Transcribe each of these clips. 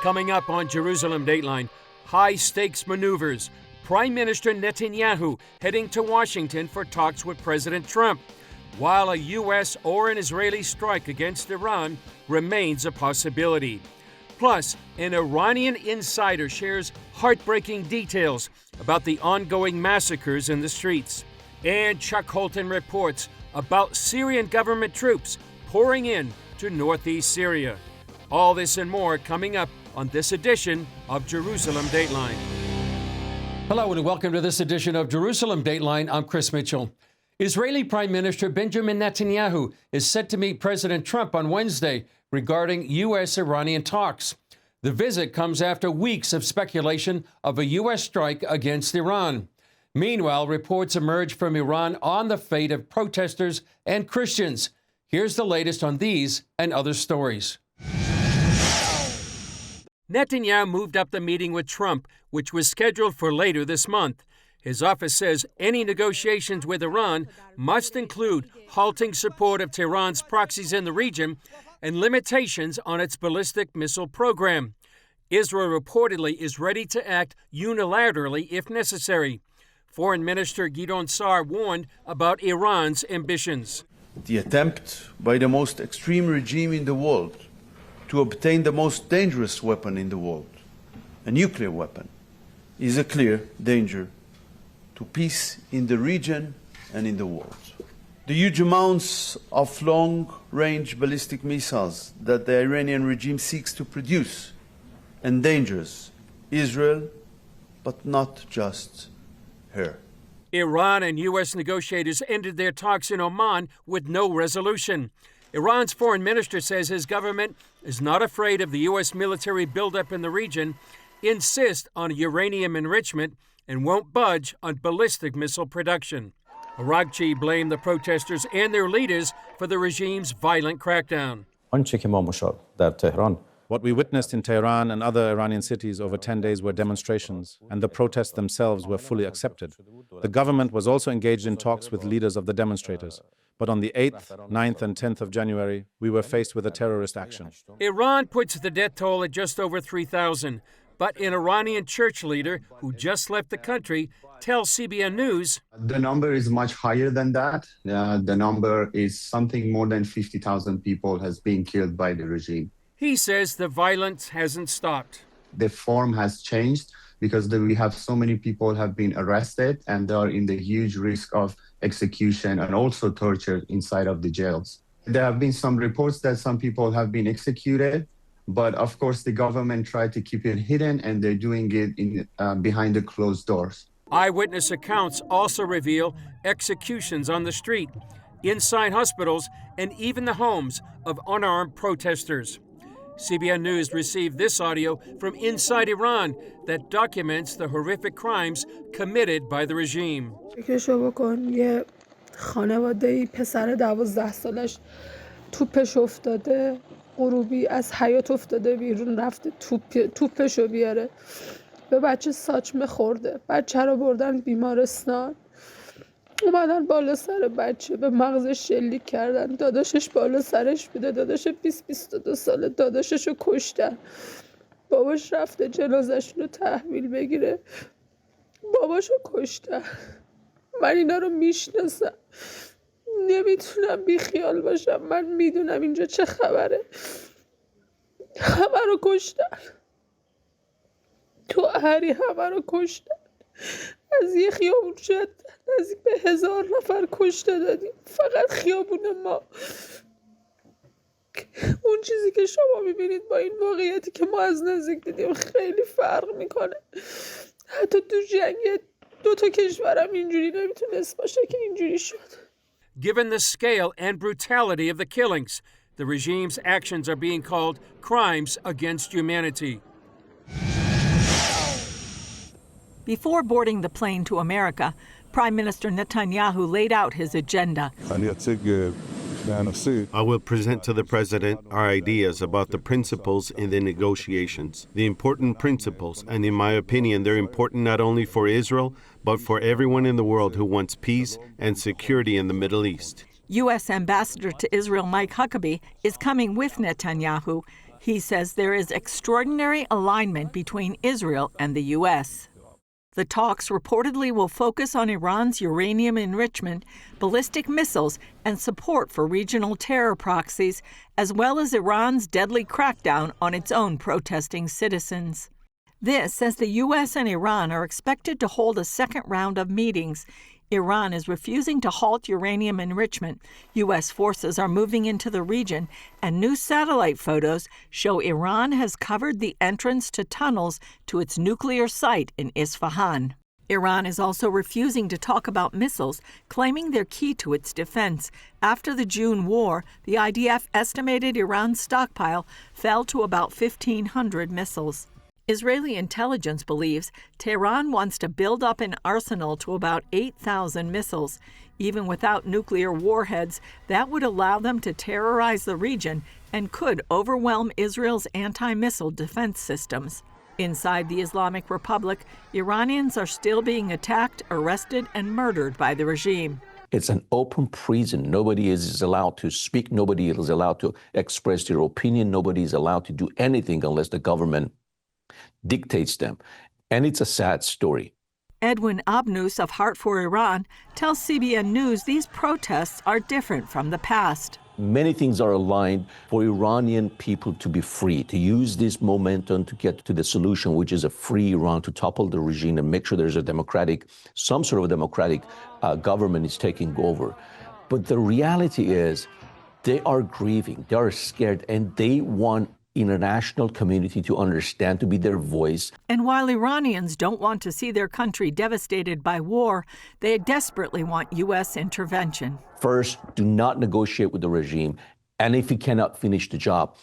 Coming up on Jerusalem Dateline, high-stakes maneuvers. Prime Minister Netanyahu heading to Washington for talks with President Trump, while a U.S. or an Israeli strike against Iran remains a possibility. Plus, an Iranian insider shares heartbreaking details about the ongoing massacres in the streets. And Chuck Holton reports about Syrian government troops pouring in to northeast Syria. All this and more coming up on this edition of Jerusalem Dateline. Hello and welcome to this edition of Jerusalem Dateline. I'm Chris Mitchell. Israeli Prime Minister Benjamin Netanyahu is set to meet President Trump on Wednesday regarding U.S.-Iranian talks. The visit comes after weeks of speculation of a U.S. strike against Iran. Meanwhile, reports emerge from Iran on the fate of protesters and Christians. Here's the latest on these and other stories. Netanyahu moved up the meeting with Trump, which was scheduled for later this month. His office says any negotiations with Iran must include halting support of Tehran's proxies in the region and limitations on its ballistic missile program. Israel reportedly is ready to act unilaterally if necessary. Foreign Minister Gideon Sa'ar warned about Iran's ambitions. The attempt by the most extreme regime in the world to obtain the most dangerous weapon in the world, a nuclear weapon, is a clear danger to peace in the region and in the world. The huge amounts of long-range ballistic missiles that the Iranian regime seeks to produce endangers Israel, but not just her. Iran and U.S. negotiators ended their talks in Oman with no resolution. Iran's foreign minister says his government is not afraid of the U.S. military buildup in the region, insists on uranium enrichment, and won't budge on ballistic missile production. Aragchi blamed the protesters and their leaders for the regime's violent crackdown. What we witnessed in Tehran and other Iranian cities over 10 days were demonstrations, and the protests themselves were fully accepted. The government was also engaged in talks with leaders of the demonstrators. But on the 8th, 9th, and 10th of January, we were faced with a terrorist action. Iran puts the death toll at just over 3,000. But an Iranian church leader who just left the country tells CBN News the number is much higher than that. The number is something more than 50,000 people has been killed by the regime. He says the violence hasn't stopped. The form has changed because we have so many people have been arrested and they are in the huge risk of execution and also torture inside of the jails. There have been some reports that some people have been executed. But of course, the government tried to keep it hidden, and they're doing it behind the closed doors. Eyewitness accounts also reveal executions on the street, inside hospitals, and even the homes of unarmed protesters. CBN News received this audio from inside Iran that documents the horrific crimes committed by the regime. غروبی از حیاط افتاده بیرون رفته توپشو بیاره به بچه ساچمه خورده بچه رو بردن بیمارستان اومدن بالا سر بچه به مغزش شلیک کردن داداشش بالا سرش بوده داداش 20-22 ساله داداششو کشتن باباش رفته جنازه‌شون رو تحویل بگیره باباشو کشتن من اینا رو میشناسم نمیتونم بیخیال باشم من میدونم اینجا چه خبره همه رو کشتن تو هری همه رو کشتن از یه خیابون شد نزدیک به 1000 نفر کشته دادیم فقط خیابون ما اون چیزی که شما میبینید با این واقعیتی که ما از نزدیک دیدیم خیلی فرق میکنه حتی تو جنگ 2 کشورم اینجوری نمیتونست باشه که اینجوری شد. Given the scale and brutality of the killings, the regime's actions are being called crimes against humanity. Before boarding the plane to America, Prime Minister Netanyahu laid out his agenda. I will present to the President our ideas about the principles in the negotiations, the important principles, and in my opinion, they're important not only for Israel, but for everyone in the world who wants peace and security in the Middle East. U.S. Ambassador to Israel Mike Huckabee is coming with Netanyahu. He says there is extraordinary alignment between Israel and the U.S. The talks reportedly will focus on Iran's uranium enrichment, ballistic missiles, and support for regional terror proxies, as well as Iran's deadly crackdown on its own protesting citizens. This, as the U.S. and Iran are expected to hold a second round of meetings. Iran is refusing to halt uranium enrichment. U.S. forces are moving into the region, and new satellite photos show Iran has covered the entrance to tunnels to its nuclear site in Isfahan. Iran is also refusing to talk about missiles, claiming they're key to its defense. After the June war, the IDF estimated Iran's stockpile fell to about 1,500 missiles. Israeli intelligence believes Tehran wants to build up an arsenal to about 8,000 missiles. Even without nuclear warheads, that would allow them to terrorize the region and could overwhelm Israel's anti-missile defense systems. Inside the Islamic Republic, Iranians are still being attacked, arrested, and murdered by the regime. It's an open prison. Nobody is allowed to speak. Nobody is allowed to express their opinion. Nobody is allowed to do anything unless the government dictates them. And it's a sad story. Edwin Abnous of Heart for Iran tells CBN News these protests are different from the past. Many things are aligned for Iranian people to be free, to use this momentum to get to the solution, which is a free Iran, to topple the regime and make sure there's some sort of democratic government is taking over. But the reality is they are grieving, they are scared, and they want international community to understand, to be their voice. And while Iranians don't want to see their country devastated by war, they desperately want U.S. intervention. First, do not negotiate with the regime. And if you cannot finish the job,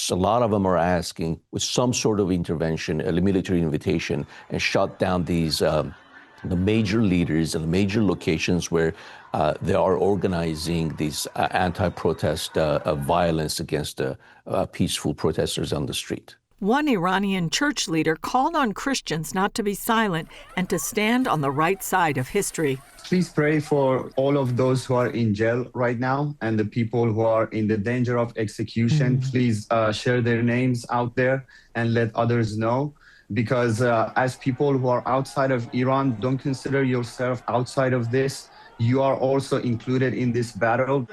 a lot of them are asking with some sort of intervention, a military invitation, and shut down these the major leaders and the major locations where they are organizing these anti-protest violence against peaceful protesters on the street. One Iranian church leader called on Christians not to be silent and to stand on the right side of history. Please pray for all of those who are in jail right now and the people who are in the danger of execution. Please share their names out there and let others know. Because as people who are outside of Iran, don't consider yourself outside of this. You are also included in this battle.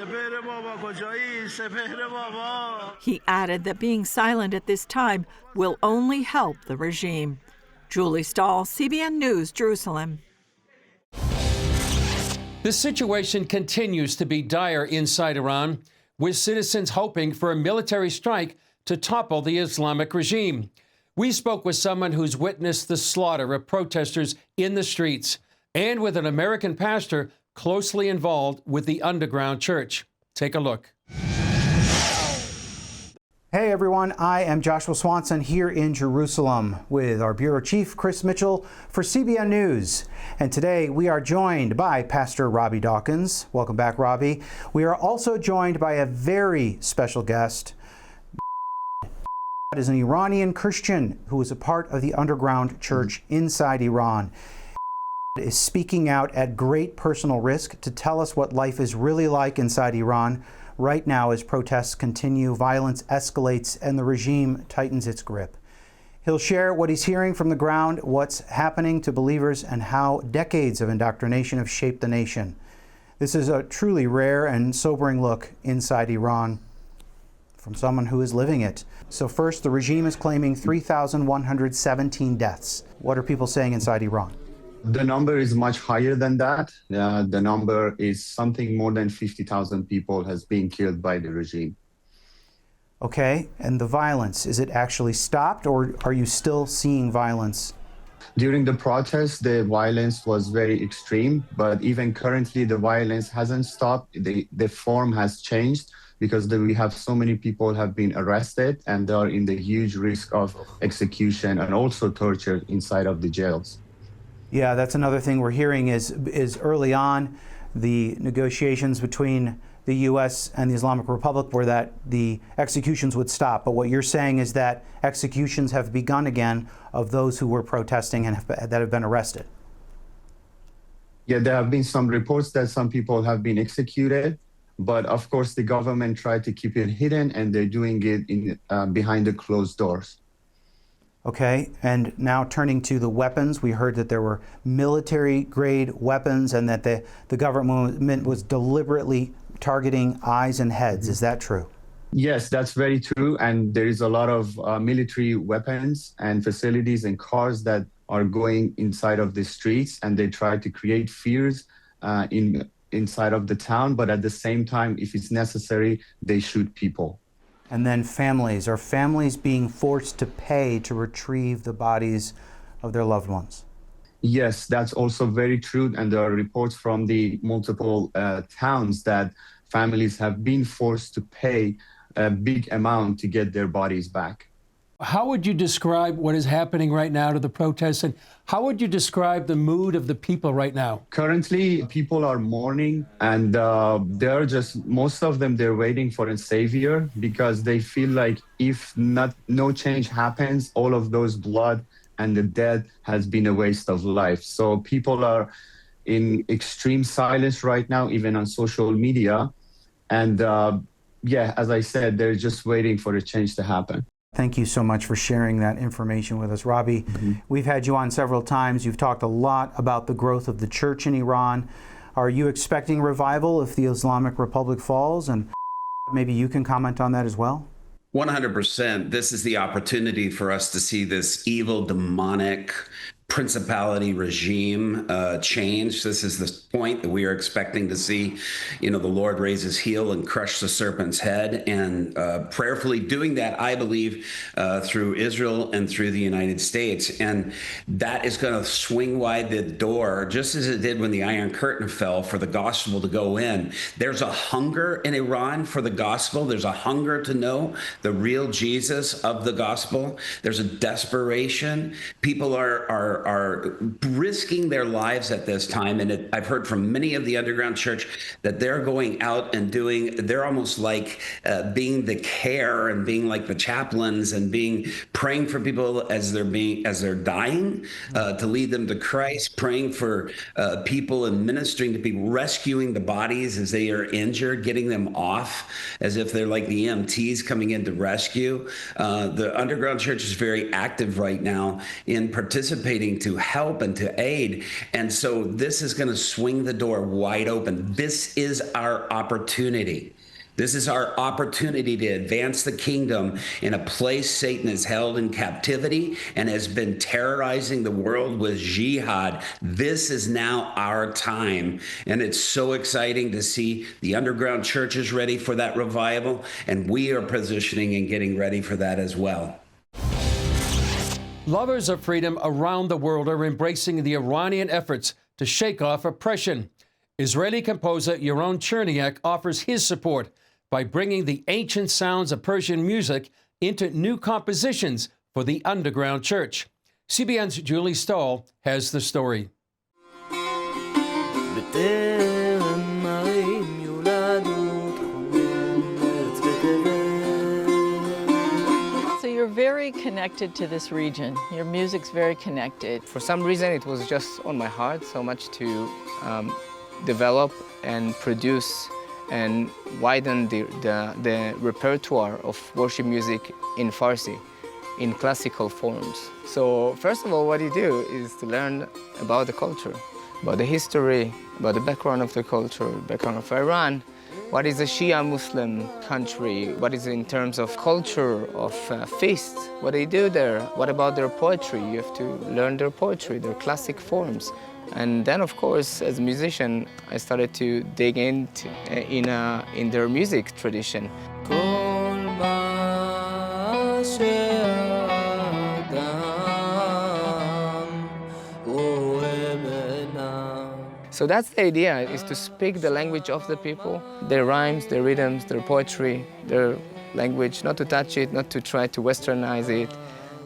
He added that being silent at this time will only help the regime. Julie Stahl, CBN News, Jerusalem. The situation continues to be dire inside Iran, with citizens hoping for a military strike to topple the Islamic regime. We spoke with someone who's witnessed the slaughter of protesters in the streets and with an American pastor closely involved with the underground church. Take a look. Hey everyone, I am Joshua Swanson here in Jerusalem with our Bureau Chief, Chris Mitchell, for CBN News. And today we are joined by Pastor Robbie Dawkins. Welcome back, Robbie. We are also joined by a very special guest. Is an Iranian Christian who is a part of the underground church inside Iran. Is speaking out at great personal risk to tell us what life is really like inside Iran right now as protests continue, violence escalates, and the regime tightens its grip. He'll share what he's hearing from the ground, what's happening to believers, and how decades of indoctrination have shaped the nation. This is a truly rare and sobering look inside Iran from someone who is living it. So first, the regime is claiming 3,117 deaths. What are people saying inside Iran? The number is much higher than that. The number is something more than 50,000 people has been killed by the regime. Okay, and the violence, is it actually stopped, or are you still seeing violence? During the protests, the violence was very extreme, but even currently the violence hasn't stopped. The form has changed because we have so many people have been arrested and they are in the huge risk of execution and also torture inside of the jails. Yeah, that's another thing we're hearing is early on the negotiations between the U.S. and the Islamic Republic were that the executions would stop. But what you're saying is that executions have begun again of those who were protesting and that have been arrested. Yeah, there have been some reports that some people have been executed. But of course, the government tried to keep it hidden, and they're doing it behind the closed doors. Okay, and now turning to the weapons, we heard that there were military-grade weapons and that the government was deliberately targeting eyes and heads. Is that true? Yes, that's very true. And there is a lot of military weapons and facilities and cars that are going inside of the streets, and they try to create fears inside of the town. But at the same time, if it's necessary, they shoot people. And then families. Are families being forced to pay to retrieve the bodies of their loved ones? Yes, that's also very true. And there are reports from the multiple towns that families have been forced to pay a big amount to get their bodies back. How would you describe what is happening right now to the protests, and how would you describe the mood of the people right now? Currently, people are mourning, and most of them, they're waiting for a savior, because they feel like if no change happens, all of those blood and the death has been a waste of life. So people are in extreme silence right now, even on social media. And as I said, they're just waiting for a change to happen. Thank you so much for sharing that information with us, Robbie. We've had you on several times. You've talked a lot about the growth of the church in Iran. Are you expecting revival if the Islamic Republic falls? And maybe you can comment on that as well. 100%. This is the opportunity for us to see this evil, demonic principality regime change. This is the point that we are expecting to see, the Lord raise his heel and crush the serpent's head, and prayerfully doing that, I believe, through Israel and through the United States. And that is going to swing wide the door, just as it did when the Iron Curtain fell, for the gospel to go in. There's a hunger in Iran for the gospel. There's a hunger to know the real Jesus of the gospel. There's a desperation. People are risking their lives at this time. And I've heard from many of the underground church that they're going out and they're almost like being the care and being like the chaplains and praying for people as they're dying, to lead them to Christ, praying for people and ministering to people, rescuing the bodies as they are injured, getting them off as if they're like the EMTs coming in to rescue. The underground church is very active right now in participating to help and to aid. And so this is going to swing the door wide open. This is our opportunity. This is our opportunity to advance the kingdom in a place Satan is held in captivity and has been terrorizing the world with jihad. This is now our time. And it's so exciting to see the underground churches ready for that revival. And we are positioning and getting ready for that as well. Lovers of freedom around the world are embracing the Iranian efforts to shake off oppression. Israeli composer Yaron Cherniak offers his support by bringing the ancient sounds of Persian music into new compositions for the underground church. CBN's Julie Stahl has the story. You're very connected to this region. Your music's very connected. For some reason, it was just on my heart so much to develop and produce and widen the repertoire of worship music in Farsi, in classical forms. So first of all, what you do is to learn about the culture, about the history, about the background of the culture, background of Iran. What is a Shia Muslim country? What is in terms of culture, of feasts? What do they do there? What about their poetry? You have to learn their poetry, their classic forms. And then, of course, as a musician, I started to dig in their music tradition. So that's the idea, is to speak the language of the people, their rhymes, their rhythms, their poetry, their language, not to touch it, not to try to westernize it.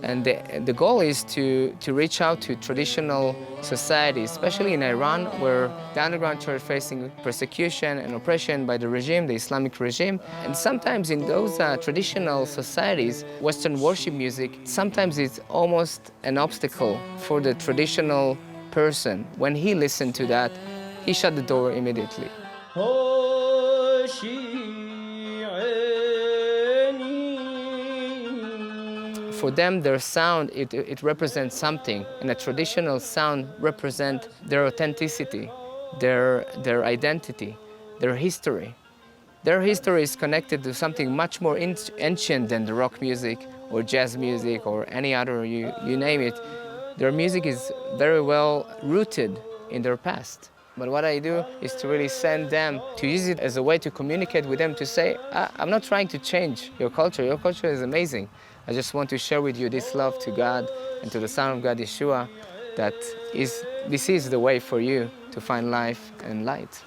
And the goal is to reach out to traditional societies, especially in Iran, where the underground church is facing persecution and oppression by the regime, the Islamic regime. And sometimes in those traditional societies, Western worship music, sometimes it's almost an obstacle for the traditional person. When he listened to that, he shut the door immediately. For them, their sound, it represents something, and a traditional sound represents their authenticity, their identity, their history. Their history is connected to something much more ancient than the rock music or jazz music or any other, you name it. Their music is very well rooted in their past. But what I do is to really send them, to use it as a way to communicate with them, to say, I'm not trying to change your culture is amazing. I just want to share with you this love to God and to the Son of God, Yeshua, that this is the way for you to find life and light.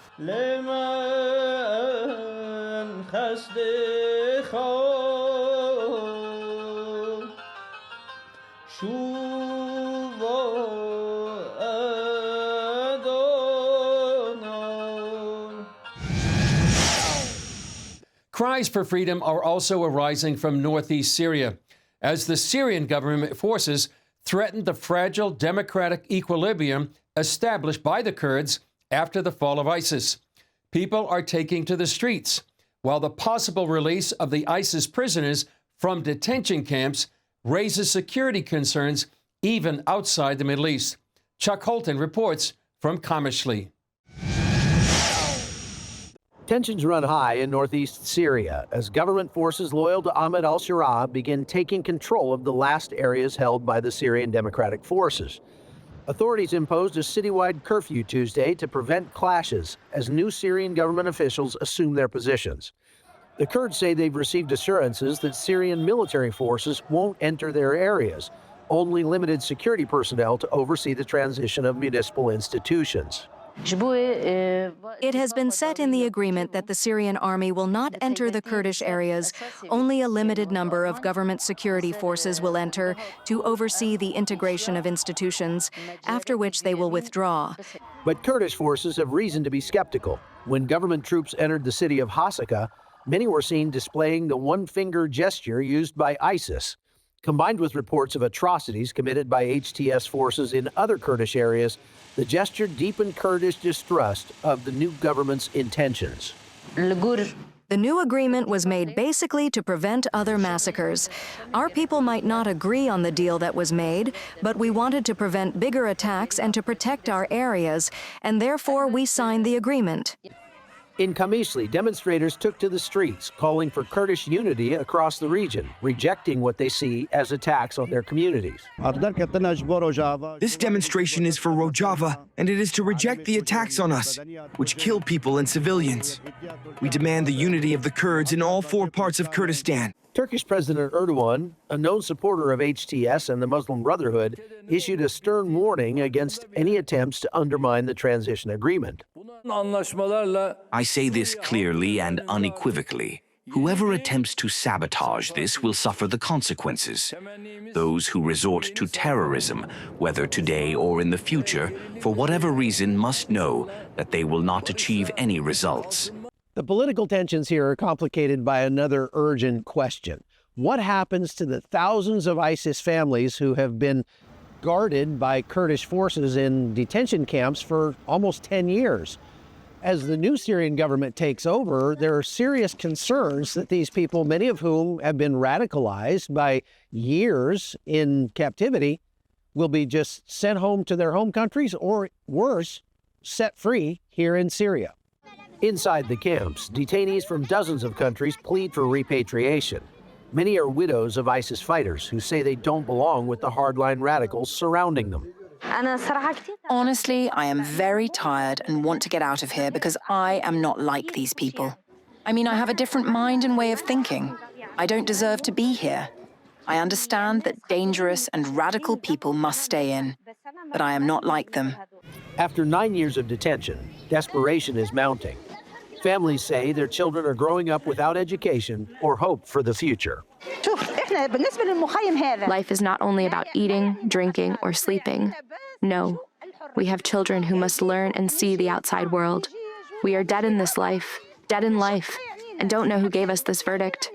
Cries for freedom are also arising from northeast Syria, as the Syrian government forces threaten the fragile democratic equilibrium established by the Kurds after the fall of ISIS. People are taking to the streets, while the possible release of the ISIS prisoners from detention camps raises security concerns even outside the Middle East. Chuck Holton reports from Kamishli. Tensions run high in northeast Syria as government forces loyal to Ahmed al-Sharaa begin taking control of the last areas held by the Syrian Democratic Forces. Authorities imposed a citywide curfew Tuesday to prevent clashes as new Syrian government officials assume their positions. The Kurds say they've received assurances that Syrian military forces won't enter their areas, only limited security personnel to oversee the transition of municipal institutions. It has been set in the agreement that the Syrian army will not enter the Kurdish areas. Only a limited number of government security forces will enter to oversee the integration of institutions, after which they will withdraw. But Kurdish forces have reason to be skeptical. When government troops entered the city of Hasaka, many were seen displaying the one-finger gesture used by ISIS. Combined with reports of atrocities committed by HTS forces in other Kurdish areas, the gesture deepened Kurdish distrust of the new government's intentions. The new agreement was made basically to prevent other massacres. Our people might not agree on the deal that was made, but we wanted to prevent bigger attacks and to protect our areas, and therefore we signed the agreement. In Kamishli, demonstrators took to the streets, calling for Kurdish unity across the region, rejecting what they see as attacks on their communities. This demonstration is for Rojava, and it is to reject the attacks on us, which kill people and civilians. We demand the unity of the Kurds in all 4 parts of Kurdistan. Turkish President Erdogan, a known supporter of HTS and the Muslim Brotherhood, issued a stern warning against any attempts to undermine the transition agreement. I say this clearly and unequivocally. Whoever attempts to sabotage this will suffer the consequences. Those who resort to terrorism, whether today or in the future, for whatever reason, must know that they will not achieve any results. The political tensions here are complicated by another urgent question. What happens to the thousands of ISIS families who have been guarded by Kurdish forces in detention camps for almost 10 years? As the new Syrian government takes over, there are serious concerns that these people, many of whom have been radicalized by years in captivity, will be just sent home to their home countries or, worse, set free here in Syria. Inside the camps, detainees from dozens of countries plead for repatriation. Many are widows of ISIS fighters who say they don't belong with the hardline radicals surrounding them. Honestly, I am very tired and want to get out of here because I am not like these people. I mean, I have a different mind and way of thinking. I don't deserve to be here. I understand that dangerous and radical people must stay in, but I am not like them. After 9 years of detention, desperation is mounting. Families say their children are growing up without education or hope for the future. Life is not only about eating, drinking, or sleeping. No, we have children who must learn and see the outside world. We are dead in this life, dead in life, and don't know who gave us this verdict.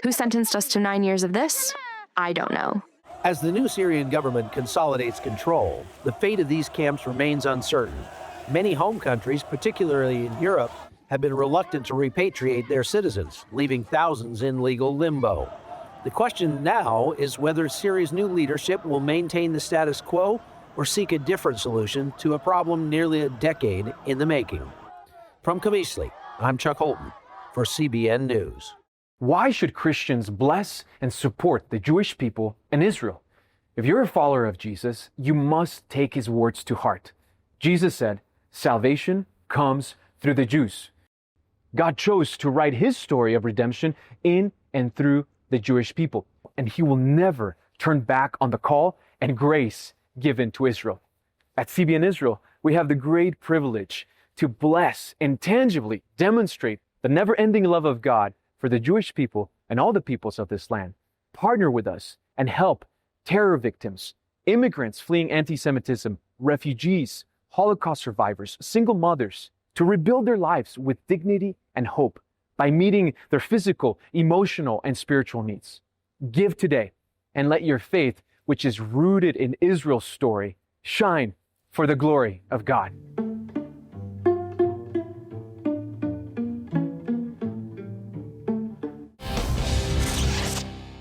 Who sentenced us to 9 years of this? I don't know. As the new Syrian government consolidates control, the fate of these camps remains uncertain. Many home countries, particularly in Europe, have been reluctant to repatriate their citizens, leaving thousands in legal limbo. The question now is whether Syria's new leadership will maintain the status quo or seek a different solution to a problem nearly a decade in the making. From Qamishli, I'm Chuck Holton for CBN News. Why should Christians bless and support the Jewish people and Israel? If you're a follower of Jesus, you must take his words to heart. Jesus said, "Salvation comes through the Jews." God chose to write his story of redemption in and through the Jewish people, and he will never turn back on the call and grace given to Israel. At CBN Israel, we have the great privilege to bless and tangibly demonstrate the never-ending love of God for the Jewish people and all the peoples of this land. Partner with us and help terror victims, immigrants fleeing anti-Semitism, refugees, Holocaust survivors, single mothers, to rebuild their lives with dignity and hope by meeting their physical, emotional, and spiritual needs. Give today and let your faith, which is rooted in Israel's story, shine for the glory of God.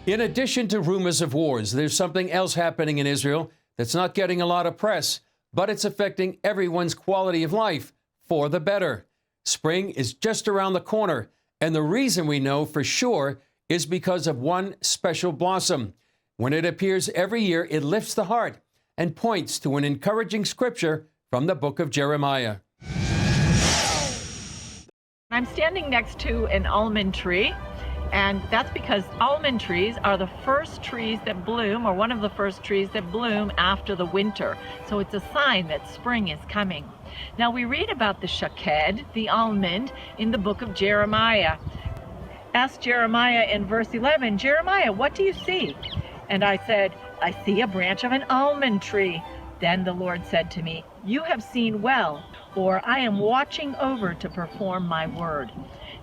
In addition to rumors of wars, there's something else happening in Israel that's not getting a lot of press, but it's affecting everyone's quality of life for the better. Spring is just around the corner, and the reason we know for sure is because of one special blossom. When it appears every year, it lifts the heart and points to an encouraging scripture from the book of Jeremiah. I'm standing next to an almond tree, and that's because almond trees are the first trees that bloom, or one of the first trees that bloom after the winter. So it's a sign that spring is coming. Now we read about the shaked, the almond, in the book of Jeremiah. Asked Jeremiah in verse 11, "Jeremiah, what do you see?" And I said, "I see a branch of an almond tree." Then the Lord said to me, "You have seen well, for I am watching over to perform my word."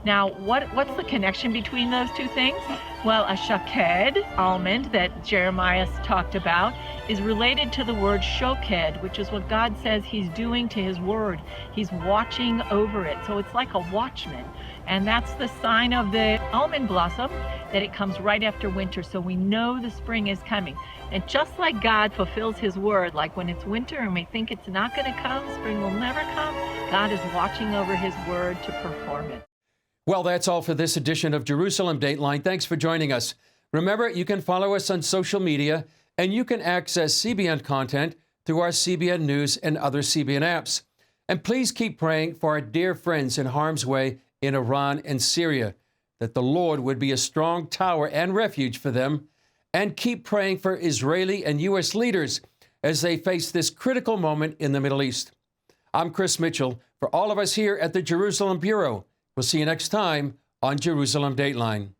Now, what's the connection between those two things? Well, a shaked, almond, that Jeremiah talked about, is related to the word shoked, which is what God says he's doing to his word. He's watching over it. So it's like a watchman. And that's the sign of the almond blossom, that it comes right after winter. So we know the spring is coming. And just like God fulfills his word, like when it's winter and we think it's not going to come, spring will never come, God is watching over his word to perform it. Well, that's all for this edition of Jerusalem Dateline. Thanks for joining us. Remember, you can follow us on social media, and you can access CBN content through our CBN News and other CBN apps. And please keep praying for our dear friends in harm's way in Iran and Syria, that the Lord would be a strong tower and refuge for them. And keep praying for Israeli and U.S. leaders as they face this critical moment in the Middle East. I'm Chris Mitchell. For all of us here at the Jerusalem Bureau, we'll see you next time on Jerusalem Dateline.